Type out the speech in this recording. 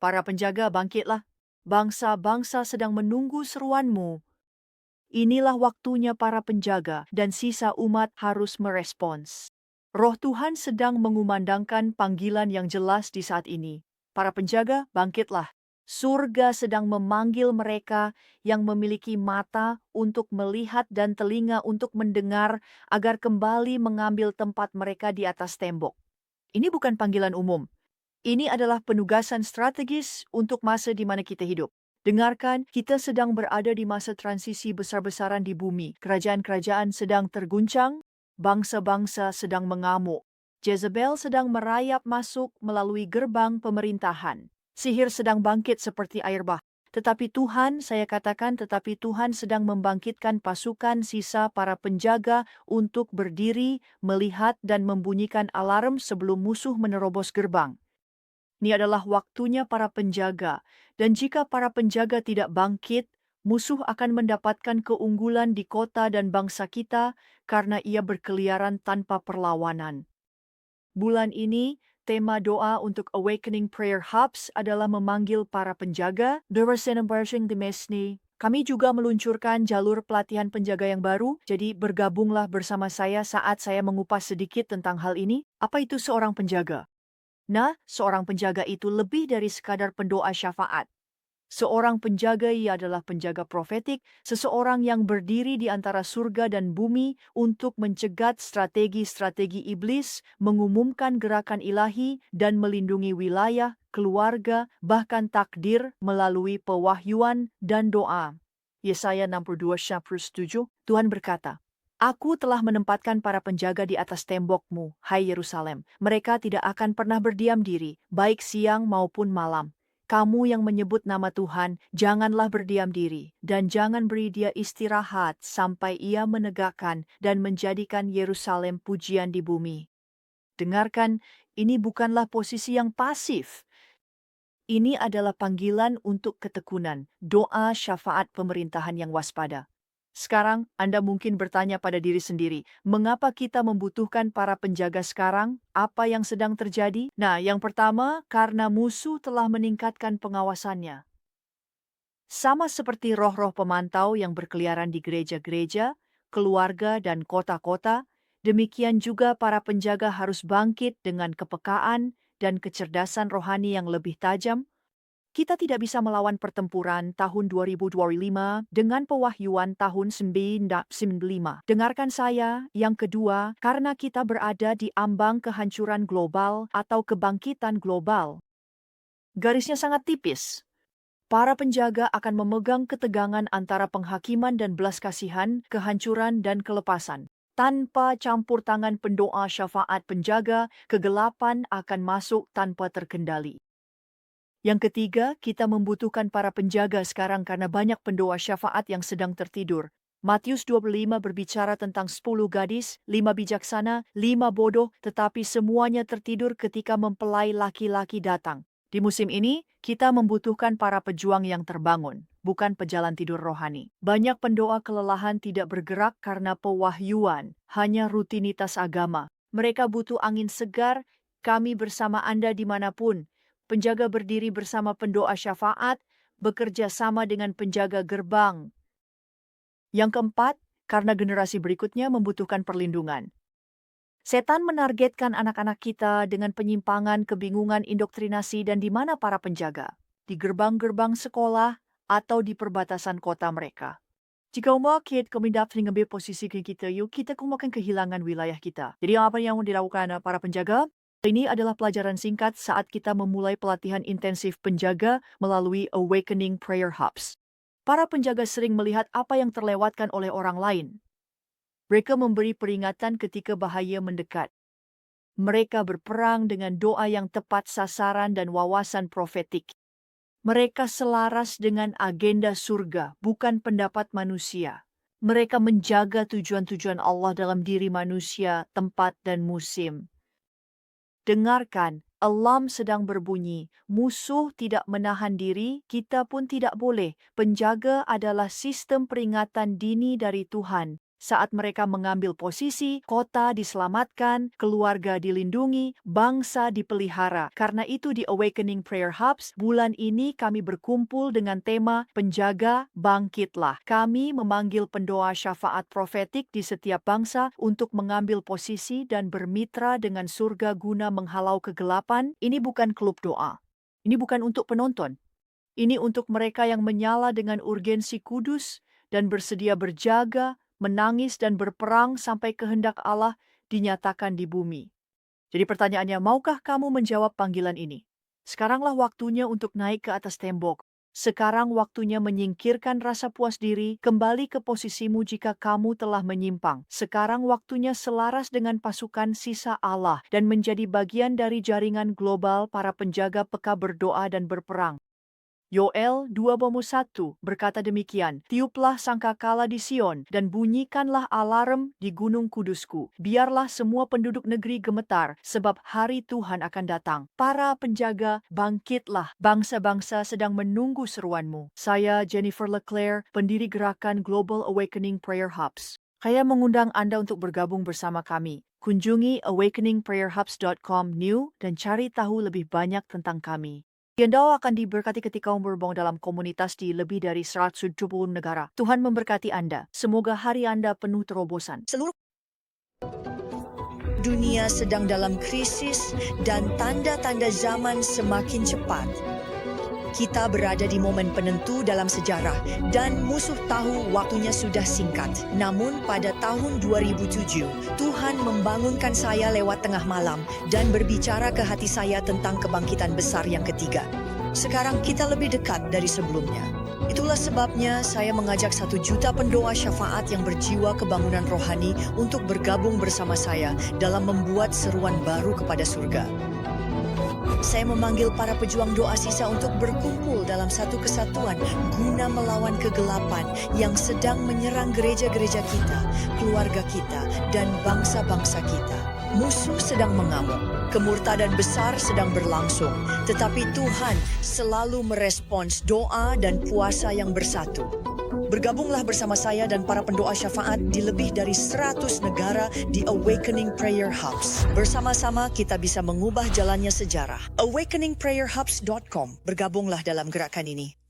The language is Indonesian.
Para penjaga, bangkitlah. Bangsa-bangsa sedang menunggu seruanmu. Inilah waktunya para penjaga dan sisa umat harus merespons. Roh Tuhan sedang mengumandangkan panggilan yang jelas di saat ini. Para penjaga, bangkitlah. Surga sedang memanggil mereka yang memiliki mata untuk melihat dan telinga untuk mendengar agar kembali mengambil tempat mereka di atas tembok. Ini bukan panggilan umum. Ini adalah penugasan strategis untuk masa di mana kita hidup. Dengarkan, kita sedang berada di masa transisi besar-besaran di bumi. Kerajaan-kerajaan sedang terguncang, bangsa-bangsa sedang mengamuk. Jezebel sedang merayap masuk melalui gerbang pemerintahan. Sihir sedang bangkit seperti air bah. Tetapi Tuhan, saya katakan, tetapi Tuhan sedang membangkitkan pasukan sisa para penjaga untuk berdiri, melihat dan membunyikan alarm sebelum musuh menerobos gerbang. Ini adalah waktunya para penjaga, dan jika para penjaga tidak bangkit, musuh akan mendapatkan keunggulan di kota dan bangsa kita karena ia berkeliaran tanpa perlawanan. Bulan ini, tema doa untuk Awakening Prayer Hubs adalah memanggil para penjaga. Kami juga meluncurkan jalur pelatihan penjaga yang baru, jadi bergabunglah bersama saya saat saya mengupas sedikit tentang hal ini. Apa itu seorang penjaga? Nah, seorang penjaga itu lebih dari sekadar pendoa syafaat. Seorang penjaga ia adalah penjaga profetik, seseorang yang berdiri di antara surga dan bumi untuk mencegat strategi-strategi iblis, mengumumkan gerakan ilahi, dan melindungi wilayah, keluarga, bahkan takdir melalui pewahyuan dan doa. Yesaya 62:7, Tuhan berkata, Aku telah menempatkan para penjaga di atas tembokmu, hai Yerusalem. Mereka tidak akan pernah berdiam diri, baik siang maupun malam. Kamu yang menyebut nama Tuhan, janganlah berdiam diri, dan jangan beri dia istirahat sampai ia menegakkan dan menjadikan Yerusalem pujian di bumi. Dengarkan, ini bukanlah posisi yang pasif. Ini adalah panggilan untuk ketekunan, doa syafaat pemerintahan yang waspada. Sekarang, Anda mungkin bertanya pada diri sendiri, mengapa kita membutuhkan para penjaga sekarang? Apa yang sedang terjadi? Nah, yang pertama, karena musuh telah meningkatkan pengawasannya. Sama seperti roh-roh pemantau yang berkeliaran di gereja-gereja, keluarga, dan kota-kota, demikian juga para penjaga harus bangkit dengan kepekaan dan kecerdasan rohani yang lebih tajam. Kita tidak bisa melawan pertempuran tahun 2025 dengan pewahyuan tahun 1995. Dengarkan saya, yang kedua, karena kita berada di ambang kehancuran global atau kebangkitan global. Garisnya sangat tipis. Para penjaga akan memegang ketegangan antara penghakiman dan belas kasihan, kehancuran dan kelepasan. Tanpa campur tangan pendoa syafaat penjaga, kegelapan akan masuk tanpa terkendali. Yang ketiga, kita membutuhkan para penjaga sekarang karena banyak pendoa syafaat yang sedang tertidur. Matius 25 berbicara tentang 10 gadis, 5 bijaksana, 5 bodoh, tetapi semuanya tertidur ketika mempelai laki-laki datang. Di musim ini, kita membutuhkan para pejuang yang terbangun, bukan pejalan tidur rohani. Banyak pendoa kelelahan tidak bergerak karena pewahyuan, hanya rutinitas agama. Mereka butuh angin segar, kami bersama Anda dimanapun. Penjaga berdiri bersama pendoa syafaat, bekerja sama dengan penjaga gerbang. Yang keempat, karena generasi berikutnya membutuhkan perlindungan. Setan menargetkan anak-anak kita dengan penyimpangan, kebingungan, indoktrinasi, dan di mana para penjaga? Di gerbang-gerbang sekolah atau di perbatasan kota mereka. Jika umakit kami dapat mengambil posisi kita, yuk kita akan kehilangan wilayah kita. Jadi apa yang dilakukan para penjaga? Ini adalah pelajaran singkat saat kita memulai pelatihan intensif penjaga melalui Awakening Prayer Hubs. Para penjaga sering melihat apa yang terlewatkan oleh orang lain. Mereka memberi peringatan ketika bahaya mendekat. Mereka berperang dengan doa yang tepat sasaran dan wawasan profetik. Mereka selaras dengan agenda surga, bukan pendapat manusia. Mereka menjaga tujuan-tujuan Allah dalam diri manusia, tempat, dan musim. Dengarkan, alarm sedang berbunyi. Musuh tidak menahan diri, kita pun tidak boleh. Penjaga adalah sistem peringatan dini dari Tuhan. Saat mereka mengambil posisi, kota diselamatkan, keluarga dilindungi, bangsa dipelihara. Karena itu di Awakening Prayer Hubs, bulan ini kami berkumpul dengan tema Penjaga Bangkitlah. Kami memanggil pendoa syafaat profetik di setiap bangsa untuk mengambil posisi dan bermitra dengan surga guna menghalau kegelapan. Ini bukan klub doa. Ini bukan untuk penonton. Ini untuk mereka yang menyala dengan urgensi kudus dan bersedia berjaga, menangis dan berperang sampai kehendak Allah dinyatakan di bumi. Jadi pertanyaannya, maukah kamu menjawab panggilan ini? Sekaranglah waktunya untuk naik ke atas tembok. Sekarang waktunya menyingkirkan rasa puas diri, kembali ke posisimu jika kamu telah menyimpang. Sekarang waktunya selaras dengan pasukan sisa Allah dan menjadi bagian dari jaringan global para penjaga peka berdoa dan berperang. Yoel 2:1 berkata demikian, tiuplah sangkakala di Sion dan bunyikanlah alarm di gunung kudusku. Biarlah semua penduduk negeri gemetar, sebab hari Tuhan akan datang. Para penjaga, bangkitlah. Bangsa-bangsa sedang menunggu seruanmu. Saya Jennifer Leclerc, pendiri gerakan Global Awakening Prayer Hubs. Saya mengundang Anda untuk bergabung bersama kami. Kunjungi awakeningprayerhubs.com new dan cari tahu lebih banyak tentang kami. Anda akan diberkati ketika bergabung dalam komunitas di lebih dari 170 negara. Tuhan memberkati Anda. Semoga hari Anda penuh terobosan. Seluruh dunia sedang dalam krisis dan tanda-tanda zaman semakin cepat. Kita berada di momen penentu dalam sejarah dan musuh tahu waktunya sudah singkat. Namun pada tahun 2007, Tuhan membangunkan saya lewat tengah malam dan berbicara ke hati saya tentang kebangkitan besar yang ketiga. Sekarang kita lebih dekat dari sebelumnya. Itulah sebabnya saya mengajak 1 juta pendoa syafaat yang berjiwa kebangunan rohani untuk bergabung bersama saya dalam membuat seruan baru kepada surga. Saya memanggil para pejuang doa sisa untuk berkumpul dalam satu kesatuan guna melawan kegelapan yang sedang menyerang gereja-gereja kita, keluarga kita, dan bangsa-bangsa kita. Musuh sedang mengamuk, kemurtadan besar sedang berlangsung, tetapi Tuhan selalu merespons doa dan puasa yang bersatu. Bergabunglah bersama saya dan para pendoa syafaat di lebih dari 100 negara di Awakening Prayer Hubs. Bersama-sama kita bisa mengubah jalannya sejarah. awakeningprayerhubs.com. Bergabunglah dalam gerakan ini.